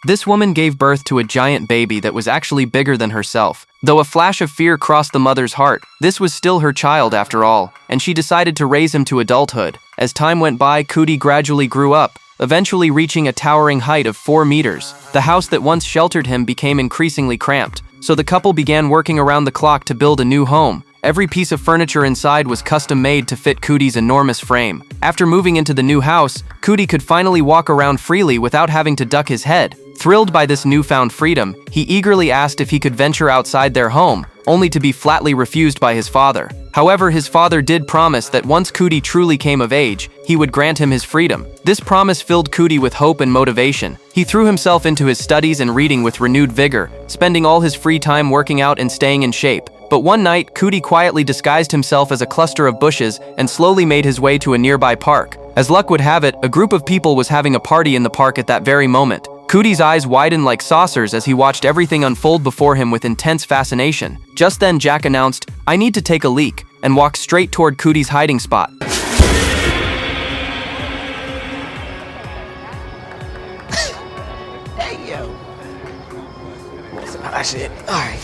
This woman gave birth to a giant baby that was actually bigger than herself. Though a flash of fear crossed the mother's heart, this was still her child after all, and she decided to raise him to adulthood. As time went by, Cootie gradually grew up, eventually reaching a towering height of 4 meters. The house that once sheltered him became increasingly cramped, so the couple began working around the clock to build a new home. Every piece of furniture inside was custom-made to fit Cootie's enormous frame. After moving into the new house, Cootie could finally walk around freely without having to duck his head. Thrilled by this newfound freedom, he eagerly asked if he could venture outside their home, only to be flatly refused by his father. However, his father did promise that once Cootie truly came of age, he would grant him his freedom. This promise filled Cootie with hope and motivation. He threw himself into his studies and reading with renewed vigor, spending all his free time working out and staying in shape. But one night, Cootie quietly disguised himself as a cluster of bushes and slowly made his way to a nearby park. As luck would have it, a group of people was having a party in the park at that very moment. Cootie's eyes widened like saucers as he watched everything unfold before him with intense fascination. Just then, Jack announced, "I need to take a leak," and walked straight toward Cootie's hiding spot. Hey, yo. That's it. All right.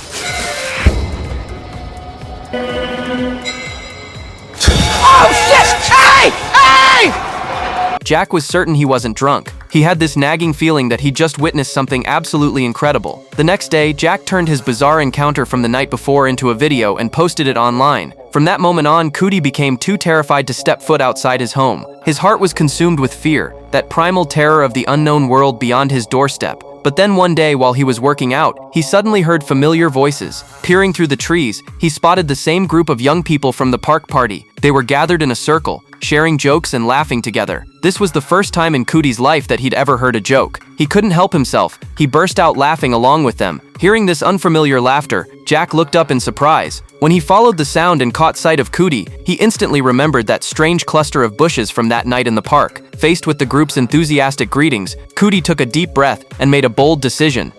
Oh, shit! Hey! Hey! Jack was certain he wasn't drunk. He had this nagging feeling that he'd just witnessed something absolutely incredible. The next day, Jack turned his bizarre encounter from the night before into a video and posted it online. From that moment on, Cootie became too terrified to step foot outside his home. His heart was consumed with fear, that primal terror of the unknown world beyond his doorstep. But then one day, while he was working out, he suddenly heard familiar voices. Peering through the trees, he spotted the same group of young people from the park party. They were gathered in a circle, sharing jokes and laughing together. This was the first time in Cootie's life that he'd ever heard a joke. He couldn't help himself. He burst out laughing along with them. Hearing this unfamiliar laughter, Jack looked up in surprise. When he followed the sound and caught sight of Cootie, he instantly remembered that strange cluster of bushes from that night in the park. Faced with the group's enthusiastic greetings, Cootie took a deep breath and made a bold decision.